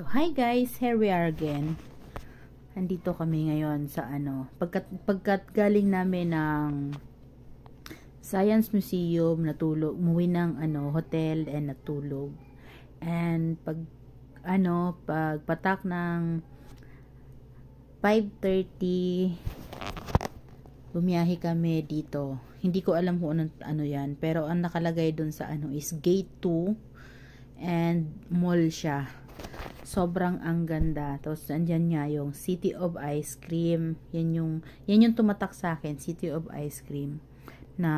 So, hi guys! Here we are again. Andito kami ngayon sa pagkat galing namin ng Science Museum, natulog, umuwi ng hotel and natulog. And pagpatak ng 5:30, bumiyahe kami dito. Hindi ko alam kung ano yan, pero ang nakalagay dun sa is Gate 2 and mall siya. Sobrang ang ganda. Tapos andyan nga yung City of Ice Cream. Yan yung tumatak sa akin, City of Ice Cream. Na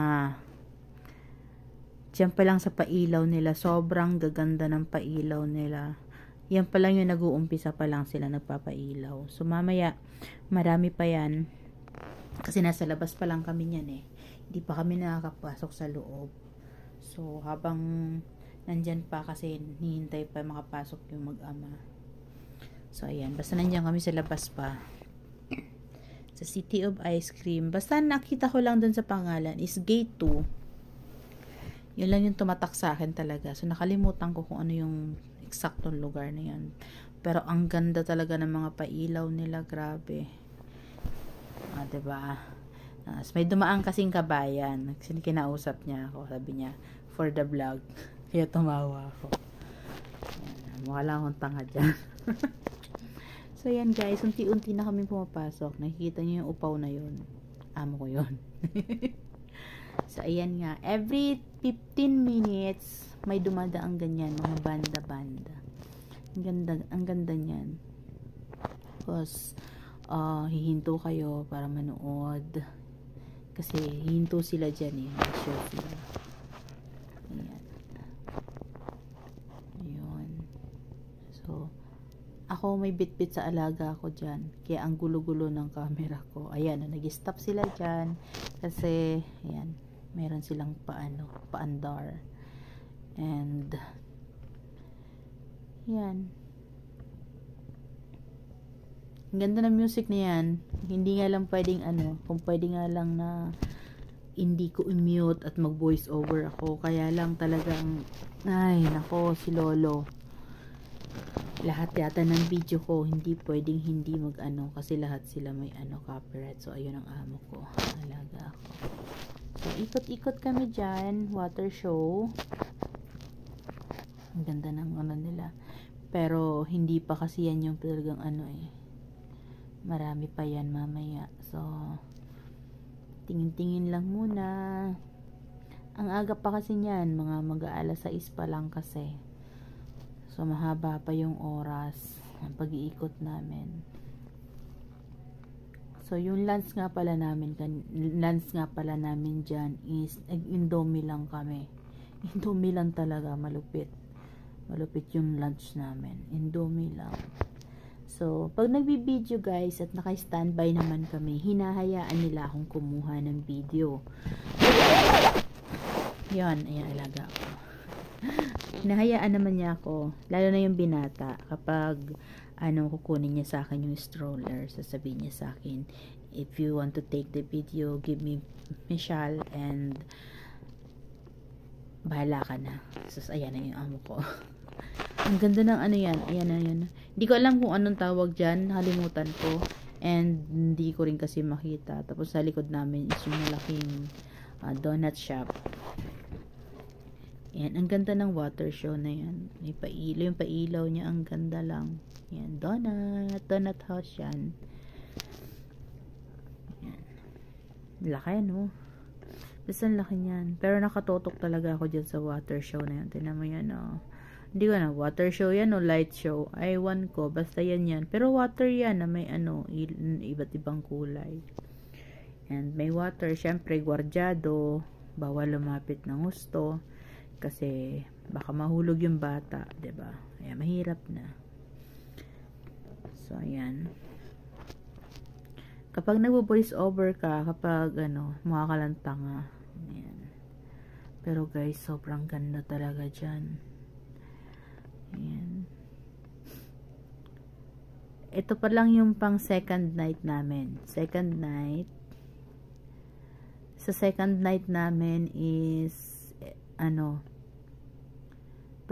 diyan pa lang sa pailaw nila, sobrang gaganda ng pailaw nila. Yan pa lang yung nag-uumpisa pa lang sila nagpapailaw. So mamaya marami pa yan. Kasi nasa labas pa lang kami niyan eh. Hindi pa kami nakakapasok sa loob. So habang nandyan pa kasi hihintay pa makapasok yung mag-ama. So ayan, basta nandyan kami sa labas pa. Sa City of Ice Cream. Basta nakita ko lang dun sa pangalan is Gate 2. Yun lang yung tumatak sa akin talaga. So nakalimutan ko kung ano yung eksaktong lugar na yan. Pero ang ganda talaga ng mga pailaw nila, grabe. Diba? May dumaan kasing kabayan. Kasi kinausap niya ako. Sabi niya, for the vlog. Kaya tumawa ako. Ayan, mukha lang akong tanga dyan. So yan guys, unti-unti na kami pumapasok. Nakikita niyo yung upaw na yun. Amo ko yun. So ayan nga, every 15 minutes may dumadaang ganyan, mga banda-banda. Ang ganda niyan. Tapos hihinto kayo para manood. Kasi hihinto sila dyan eh. Show sila. Ayan. Ayun. So, ako may bit-bit sa alaga ko dyan. Kaya ang gulo-gulo ng camera ko. Ayan, nag-stop sila dyan. Kasi, ayan, meron silang paandar. And, yan. Ang ganda ng music na yan. Hindi nga lang pwedeng kung pwede nga lang na hindi ko i-mute at mag-voice over ako. Kaya lang talagang, ay, nako, si Lolo. Lahat yata ng video ko, hindi pwedeng hindi kasi lahat sila may copyright. So, ayun ang amo ko. Alaga ako. So, ikot-ikot kami dyan. Water show. Ang ganda ng nila. Pero, hindi pa kasi yan yung talagang marami pa yan mamaya. So, tingin-tingin lang muna. Ang aga pa kasi niyan, mga mag-aalas 6 pa lang kasi. So, mahaba pa yung oras ng pag-iikot namin. So, yung lunch nga pala namin dyan is Indomie lang kami. Indomie lang talaga, malupit. Malupit yung lunch namin. Indomie lang. So, pag nagbibideo guys at naka-standby naman kami, hinahayaan nila akong kumuha ng video. Yan, ayan, alaga ko. Hinahayaan naman niya ako, lalo na yung binata, kapag kukunin niya sa akin yung stroller, sasabihin niya sa akin, if you want to take the video, give me Michelle and bahala ka na. So, ayan na yung amo ko. Ang ganda ng yan. Ayan. Hindi ko alam kung anong tawag dyan. Halimutan ko. And hindi ko rin kasi makita. Tapos sa likod namin is yung malaking donut shop. Ayan. Ang ganda ng water show na yan. May pailaw. Yung pailaw niya. Ang ganda lang. Ayan. Donut house yan. Ayan. Laki Basta laki niyan. Pero nakatotok talaga ako dyan sa water show na yan. Tignan mo yan Hindi ko na, water show yan o light show. Ewan ko, basta yan. Pero water yan na may iba't ibang kulay. And may water, syempre, gwardyado. Bawal lumapit ng husto. Kasi, baka mahulog yung bata, diba? Kaya mahirap na. So, ayan. Kapag nagbo-voice over ka, kapag, mukha ka lang tanga. Ayan. Pero guys, sobrang ganda talaga dyan. Ayan. Ito pa lang yung pang second night namin. Second night. Sa second night namin is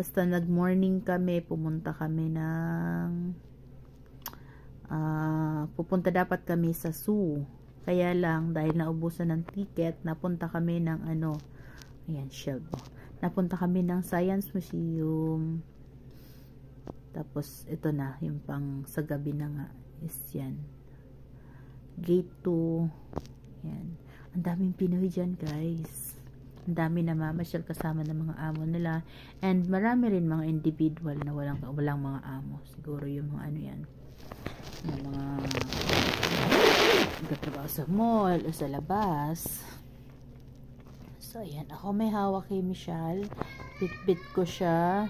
Basta nag-morning kami, pumunta kami ng pupunta dapat kami sa zoo. Kaya lang, dahil naubusan ng ticket, napunta kami ng ayan, shelf. Napunta kami ng Science Museum. Tapos, ito na, yung pang sa gabi na nga, is yan. Gate 2. Yan. Ang daming Pinoy dyan, guys. Ang dami na mamasyal kasama ng mga amo nila. And marami rin mga individual na walang mga amo. Siguro yung mga yan. Yung mga nagtatrabaho sa mall o sa labas. So, ayan. Ako may hawak kay Michelle. Bit-bit ko siya.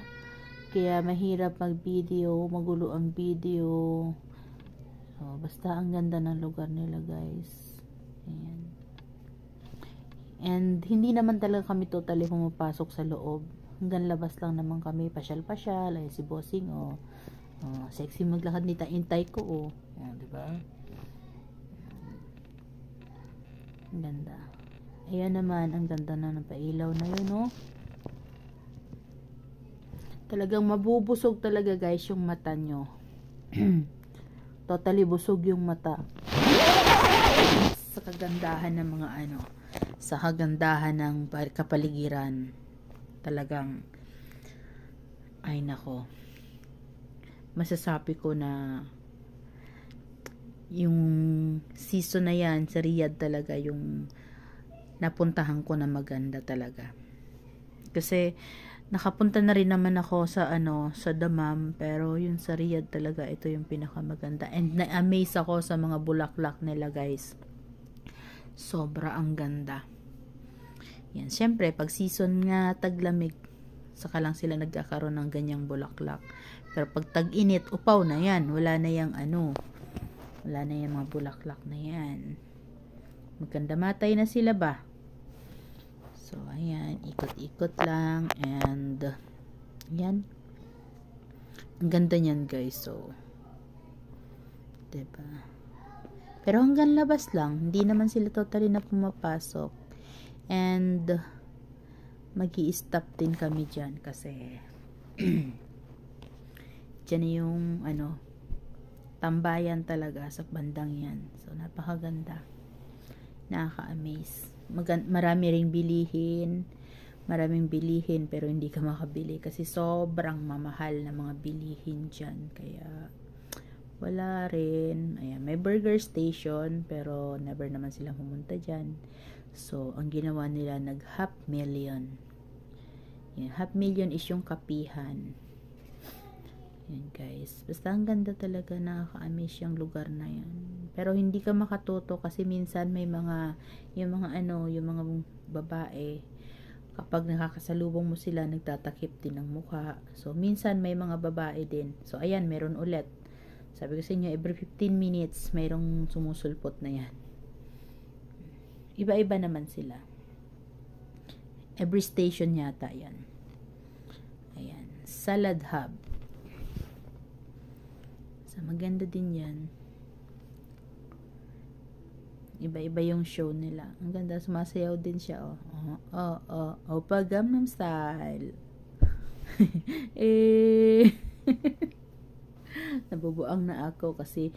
Kaya mahirap mag-video. Magulo ang video. So, basta ang ganda ng lugar nila, guys. Ayan. And hindi naman talaga kami totally pumapasok sa loob. Hanggang labas lang naman kami. Pasyal-pasyal. Ay, si Bossing, sexy maglakad ni Intay ko, diba? Ang ganda. Ayan naman, ang ganda na ng pailaw na yun, Talagang mabubusog talaga, guys, yung mata nyo. Totally busog yung mata. Sa kagandahan ng mga sa kagandahan ng kapaligiran. Talagang, ay nako. Masasabi ko na yung season na yan sa Riyadh talaga yung napuntahan ko na maganda talaga. Kasi nakapunta na rin naman ako sa sa Dammam, pero yung sa Riyadh talaga ito yung pinakamaganda. And na-amaze ako sa mga bulaklak nila, guys. Sobra ang ganda. Yan, syempre pag season nga taglamig, saka lang sila nagkakaroon ng ganyang bulaklak. Pero pag tag-init, upaw na yan. Wala na yung wala na yung mga bulaklak na yan. Maganda matay na sila ba? So, ayan. Ikot-ikot lang. And, yan. Ang ganda niyan, guys. So, diba? Pero hanggang labas lang. Hindi naman sila totally na pumapasok. And, magi-stop din kami dyan. Kasi, dyan yung tambayan talaga sa bandang yan. So, napakaganda. Nakaka-amaze. Marami ring bilihin. Maraming bilihin pero hindi ka makabili kasi sobrang mamahal na mga bilihin dyan. Kaya, wala rin. Ayan, may burger station pero never naman silang pumunta dyan. So, ang ginawa nila, nag-500,000. Yan, 500,000 is yung kapihan. Yan, guys. Basta ang ganda talaga, nakaka-amaze yung lugar na yan. Pero hindi ka makatuto kasi minsan may yung mga babae, kapag nakakasalubong mo sila, nagtatakip din ng mukha. So, minsan may mga babae din. So, ayan, meron ulit. Sabi ko sa inyo, every 15 minutes, mayroong sumusulpot na yan. Iba-iba naman sila. Every station yata yan. Ayan. Salad Hub. So, maganda din yan. Iba-iba yung show nila. Ang ganda, sumasayaw din siya, Opa Gangnam Style. Nabubuang na ako kasi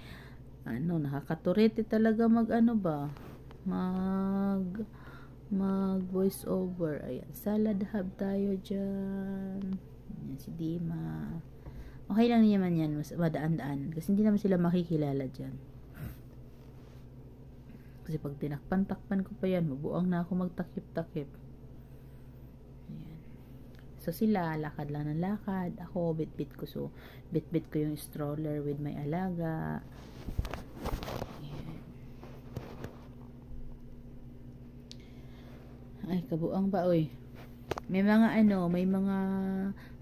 nakakaturete talaga mag voice over. Ayan, Salad Hub tayo dyan. Ayan, si Dima. Okay lang naman yan, madaan-daan kasi hindi naman sila makikilala dyan. Kasi pag tinakpan-takpan ko pa yan, mabuang na ako magtakip-takip. Ayan. So sila, lakad lang ng lakad. Ako, bit-bit ko. So, bit-bit ko yung stroller with my alaga. Ayan. Ay, kabuang ba, oy. May mga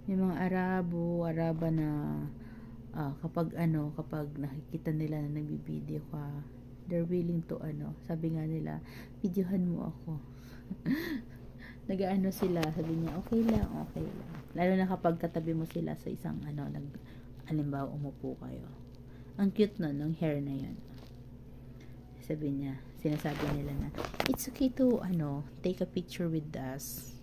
may mga Araba na kapag nakikita nila na nagbibideo ka, they're willing to sabi nga nila, videohan mo ako. Sila, sabi niya, okay lang. Lalo na kapag katabi mo sila sa isang halimbawa umupo kayo. Ang cute ng hair na yan. Sabi niya, sinasabi nila na, it's okay to take a picture with us.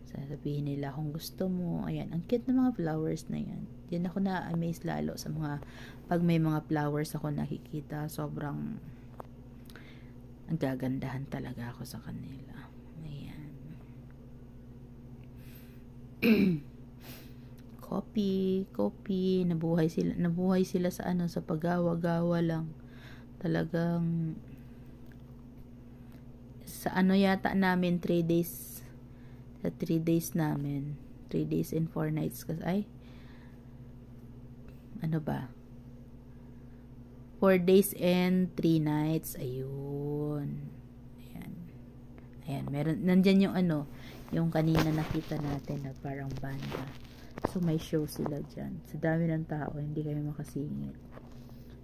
Sasabihin nila kung gusto mo. Ayan, ang cute ng mga flowers na yan. Yan ako na-amaze lalo sa mga, pag may mga flowers ako nakikita, sobrang ang gagandahan talaga ako sa kanila. Ayan. Coffee, nabuhay sila sa ano, sa paggawa-gawa lang. Talagang sa ano yata namin 3 days, sa 3 days namin, 3 days and 4 nights kasi ay ano ba, 4 days and 3 nights. Ayun. Ayan, meron, nandyan yung ano, yung kanina nakita natin na parang banda. So, may show sila dyan. Sa dami ng tao, hindi kami makasingit.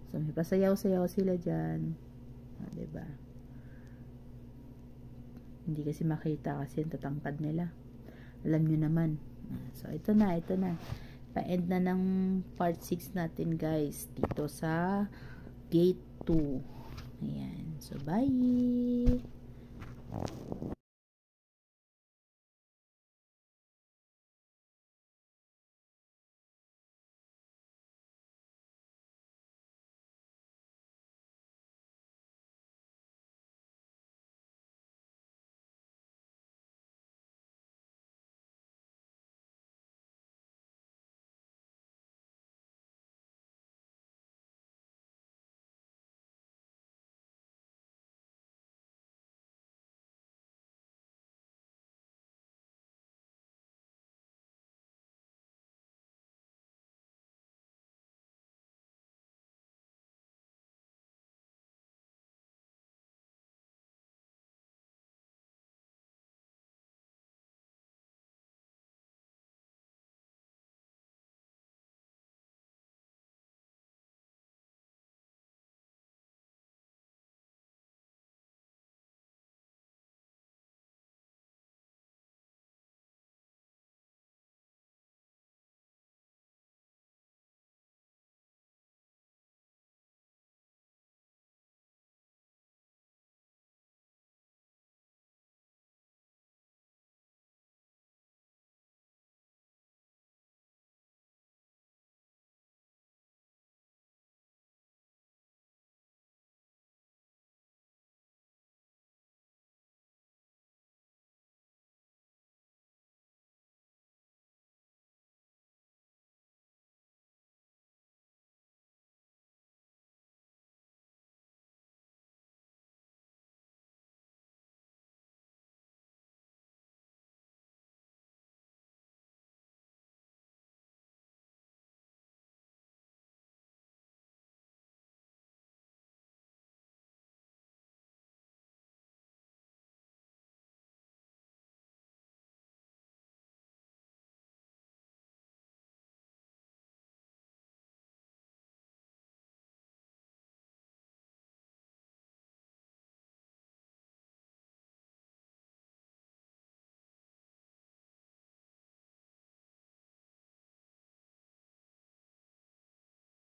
So, may pasayaw-sayaw sila dyan. Diba? Hindi kasi makita kasi yung tatangkad nila. Alam nyo naman. So, ito na. Pa-end na ng part 6 natin, guys. Dito sa gate 2. Ayan. So, bye!